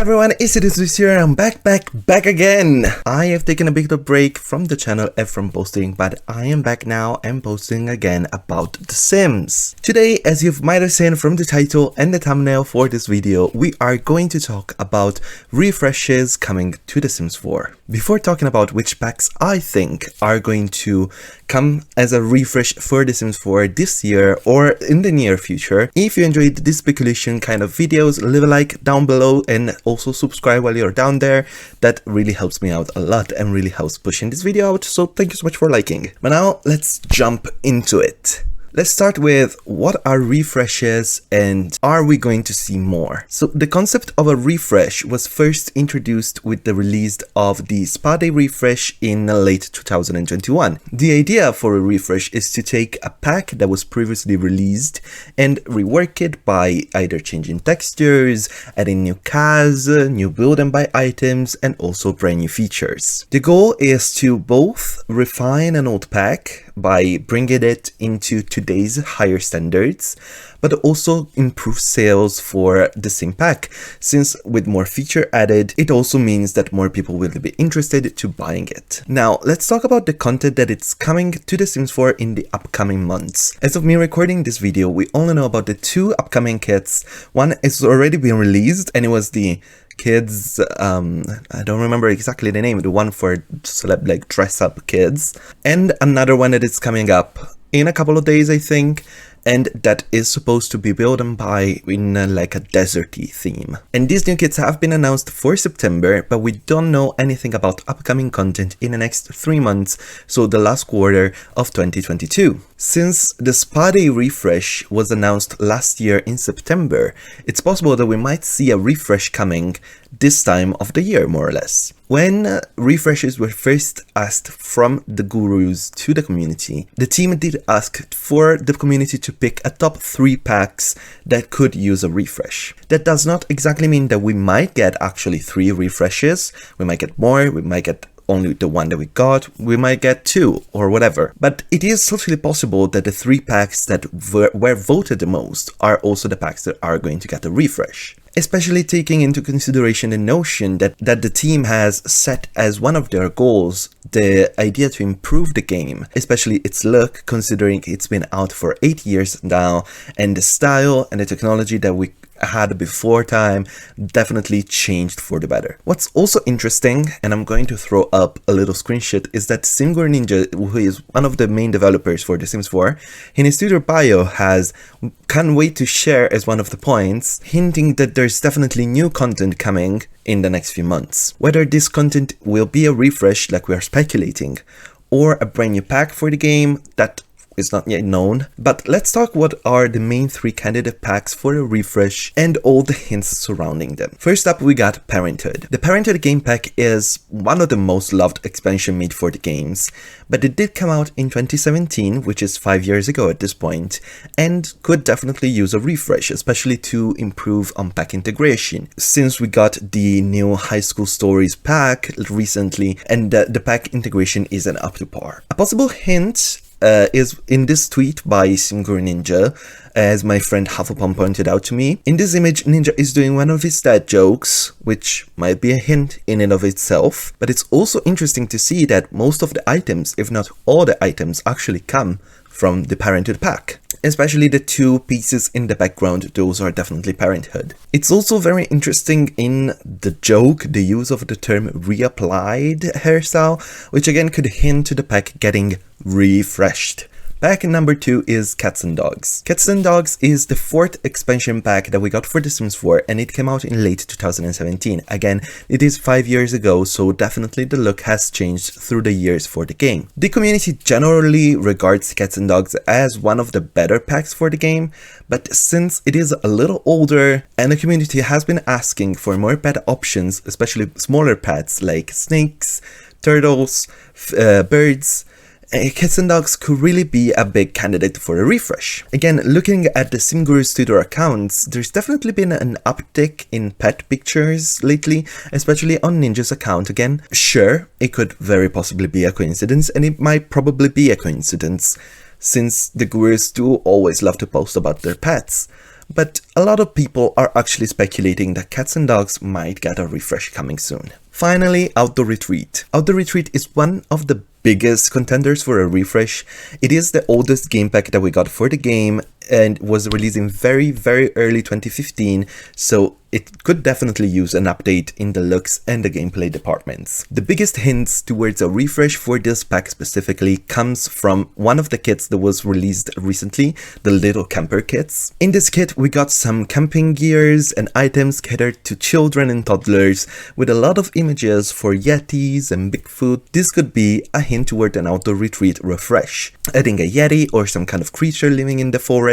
everyone, it's Simmuz here. I'm back again. I have taken a bit of a break from the channel and from posting, but I am back now and posting again about The Sims. Today, as you might have seen from the title and the thumbnail for this video, we are going to talk about refreshes coming to The Sims 4. Before talking about which packs I think are going to come as a refresh for The Sims 4 this year or in the near future, if you enjoyed this speculation kind of videos, leave a like down below and also subscribe while you're down there. That really helps me out a lot and really helps pushing this video out, so thank you so much for liking. But now let's jump into it. Let's start with what are refreshes and are we going to see more? So the concept of a refresh was first introduced with the release of the Spa Day refresh in late 2021. The idea for a refresh is to take a pack that was previously released and rework it by either changing textures, adding new cars, new build and buy items, and also brand new features. The goal is to both refine an old pack by bringing it into today's higher standards, but also improve sales for the same pack, since with more feature added, it also means that more people will be interested to buying it. Now, let's talk about the content that it's coming to The Sims 4 in the upcoming months. As of me recording this video, we only know about the two upcoming kits. One is already been released, and it was the kids, I don't remember exactly the name, the one for celeb, like dress up kids, and another one that is coming up in a couple of days, I think, and that is supposed to be built and buy in like a deserty theme. And these new kits have been announced for September, but we don't know anything about upcoming content in the next 3 months, so the last quarter of 2022. Since the Spa Day refresh was announced last year in September, it's possible that we might see a refresh coming this time of the year, more or less. When refreshes were first asked from the gurus to the community, the team did ask for the community to pick a top 3 packs that could use a refresh. That does not exactly mean that we might get actually 3 refreshes. We might get more, we might get only the one that we got, we might get 2 or whatever. But it is totally possible that the 3 packs that were voted the most are also the packs that are going to get a refresh. Especially taking into consideration the notion that the team has set as one of their goals the idea to improve the game, especially its look, considering it's been out for 8 years now, and the style and the technology that we had before time definitely changed for the better. What's also interesting, and I'm going to throw up a little screenshot, is that Ninja, who is one of the main developers for The Sims 4, in his Twitter bio can't wait to share as one of the points, hinting that there's definitely new content coming in the next few months. Whether this content will be a refresh like we are speculating, or a brand new pack for the game, that is not yet known, but let's talk what are the main 3 candidate packs for a refresh and all the hints surrounding them. First up, we got Parenthood. The Parenthood game pack is one of the most loved expansion made for the games, but it did come out in 2017, which is 5 years ago at this point, and could definitely use a refresh, especially to improve on pack integration, since we got the new High School Stories pack recently, and the pack integration isn't up to par. A possible hint is in this tweet by Ninja, as my friend Hufflepom pointed out to me. In this image, Ninja is doing one of his dad jokes, which might be a hint in and of itself, but it's also interesting to see that most of the items, if not all the items, actually come from the Parenthood pack. Especially the 2 pieces in the background, those are definitely Parenthood. It's also very interesting in the joke, the use of the term reapplied hairstyle, which again could hint to the pack getting refreshed. Pack number 2 is Cats and Dogs. Cats and Dogs is the 4th expansion pack that we got for The Sims 4, and it came out in late 2017. Again, it is 5 years ago, so definitely the look has changed through the years for the game. The community generally regards Cats and Dogs as one of the better packs for the game, but since it is a little older and the community has been asking for more pet options, especially smaller pets like snakes, turtles, birds, Cats and Dogs could really be a big candidate for a refresh. Again, looking at the SimGuru's Twitter accounts, there's definitely been an uptick in pet pictures lately, especially on Ninja's account again. Sure, it could very possibly be a coincidence, and it might probably be a coincidence, since the gurus do always love to post about their pets. but a lot of people are actually speculating that Cats and Dogs might get a refresh coming soon. Finally, Outdoor Retreat. Outdoor Retreat is one of the biggest contenders for a refresh. It is the oldest game pack that we got for the game and was released in very early 2015, so it could definitely use an update in the looks and the gameplay departments. The biggest hints towards a refresh for this pack specifically comes from one of the kits that was released recently, the Little Camper kits. In this kit we got some camping gears and items catered to children and toddlers with a lot of images for Yetis and Bigfoot. This could be a hint toward an Outdoor Retreat refresh, adding a Yeti or some kind of creature living in the forest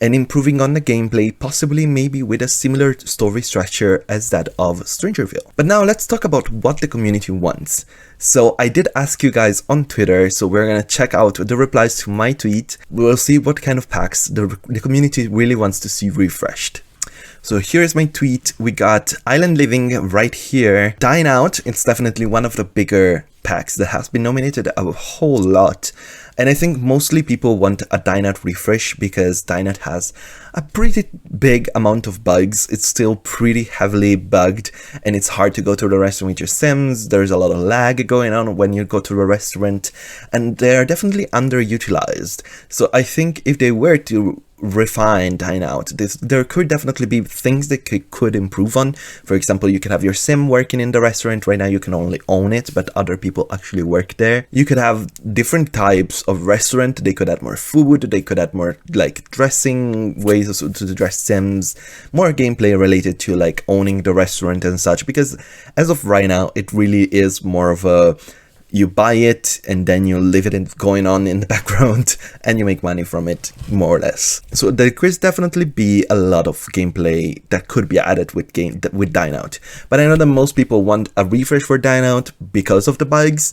and improving on the gameplay, possibly maybe with a similar story structure as that of Strangerville. But now let's talk about what the community wants. So I did ask you guys on Twitter, so we're gonna check out the replies to my tweet. We will see what kind of packs the community really wants to see refreshed. So here's my tweet. We got Island Living right here. Dine Out, it's definitely one of the bigger packs that has been nominated a whole lot. And I think mostly people want a Dine Out refresh because Dine Out has a pretty big amount of bugs. It's still pretty heavily bugged and it's hard to go to the restaurant with your Sims. There's a lot of lag going on when you go to the restaurant and they're definitely underutilized. So I think if they were to refine Dine Out, there could definitely be things that could improve on. For example, you could have your sim working in the restaurant. Right now you can only own it, but other people actually work there. You could have different types of restaurant. They could add more food, they could add more like dressing ways to dress sims, more gameplay related to like owning the restaurant and such, because as of right now it really is more of a you buy it and then you leave it going on in the background and you make money from it, more or less. So there could definitely be a lot of gameplay that could be added with Dine Out. But I know that most people want a refresh for Dine Out because of the bugs.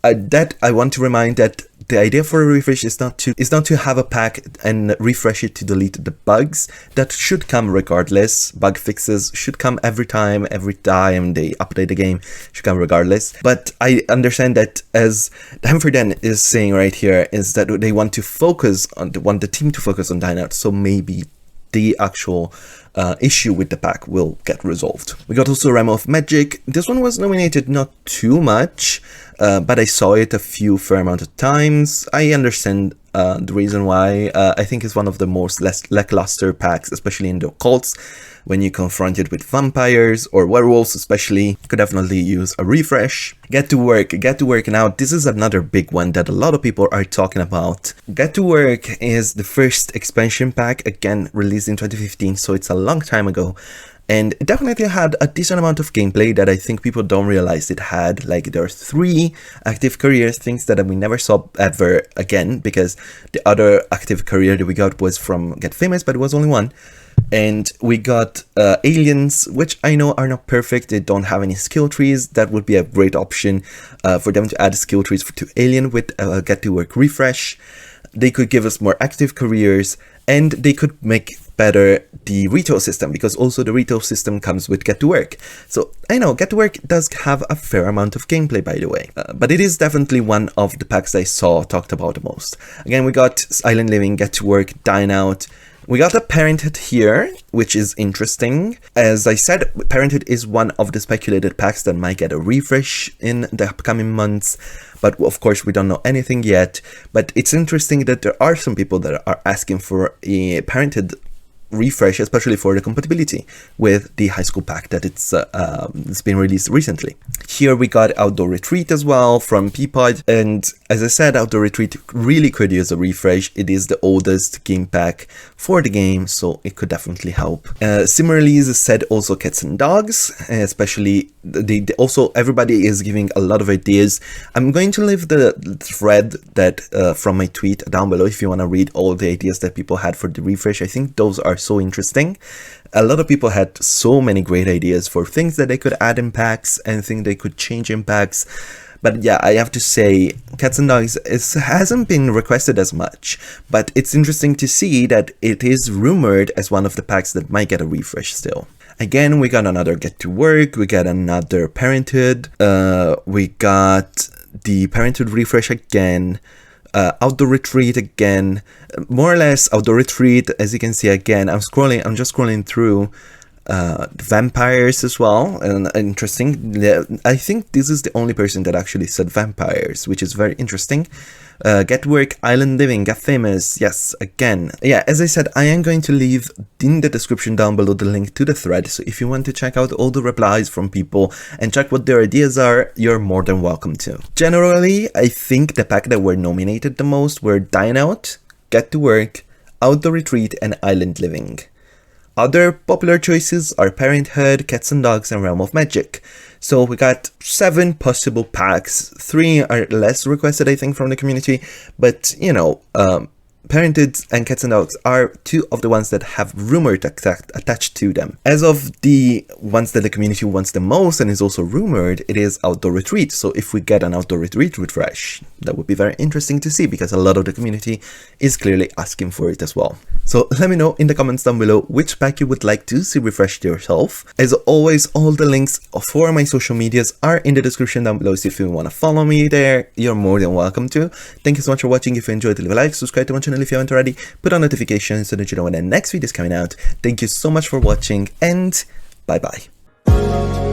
That I want to remind that the idea for a refresh is not to have a pack and refresh it to delete the bugs. That should come regardless. Bug fixes should come every time they update the game, should come regardless. But I understand that, as Hamferden is saying right here, is that they want to focus on the team to focus on Dine Out, so maybe the actual issue with the pack will get resolved. We got also Realm of Magic. This one was nominated not too much, but I saw it a fair amount of times. I understand the reason why. I think it's one of the most lackluster packs, especially in the occults. When you confront it with vampires or werewolves especially, could definitely use a refresh. Get to Work. Now, this is another big one that a lot of people are talking about. Get to Work is the first expansion pack, again released in 2015, so it's a long time ago. And it definitely had a decent amount of gameplay that I think people don't realize it had. Like, there are 3 active careers, things that we never saw ever again, because the other active career that we got was from Get Famous, but it was only 1. And we got aliens, which I know are not perfect. They don't have any skill trees. That would be a great option for them to add skill trees to alien with Get to Work refresh. They could give us more active careers, and they could make better the retail system, because also the retail system comes with Get to Work. So I know Get to Work does have a fair amount of gameplay, by the way, but it is definitely one of the packs I saw talked about the most. Again, we got Island Living, Get to Work, Dine Out. We got a Parenthood here, which is interesting. As I said, Parenthood is one of the speculated packs that might get a refresh in the upcoming months, but of course we don't know anything yet. But it's interesting that there are some people that are asking for a Parenthood refresh, especially for the compatibility with the high school pack that it's been released recently. Here we got Outdoor Retreat as well from Peapod, and as I said, Outdoor Retreat really could use a refresh. It is the oldest game pack for the game, so it could definitely help. Similarly, as I said, also Cats and Dogs, especially also everybody is giving a lot of ideas. I'm going to leave the thread that from my tweet down below if you want to read all the ideas that people had for the refresh. I think those are so interesting. A lot of people had so many great ideas for things that they could add in packs and things they could change in packs. But yeah, I have to say, Cats and Dogs hasn't been requested as much, but it's interesting to see that it is rumored as one of the packs that might get a refresh still. Again, we got another Get to Work, we got another Parenthood, we got the Parenthood refresh again. outdoor retreat again, more or less outdoor retreat. As you can see again, I'm just scrolling through vampires as well, and interesting. I think this is the only person that actually said vampires, which is very interesting. Get work, island living, get famous. Yes, again. Yeah, as I said, I am going to leave in the description down below the link to the thread, so if you want to check out all the replies from people and check what their ideas are, you're more than welcome to. Generally, I think the pack that were nominated the most were Dine Out, Get to Work, Outdoor Retreat, and Island Living. Other popular choices are Parenthood, Cats and Dogs, and Realm of Magic. So we got 7 possible packs. 3 are less requested, I think, from the community, but you know, Parenthood and Cats and Dogs are 2 of the ones that have rumored attached to them. As of the ones that the community wants the most and is also rumored, it is Outdoor Retreat. So if we get an Outdoor Retreat refresh, that would be very interesting to see, because a lot of the community is clearly asking for it as well. So let me know in the comments down below which pack you would like to see refreshed yourself. As always, all the links for my social medias are in the description down below, so if you want to follow me there, you're more than welcome to. Thank you so much for watching. If you enjoyed, leave a like, subscribe to my channel if you haven't already, put on notifications so that you know when the next video is coming out. Thank you so much for watching, and bye bye.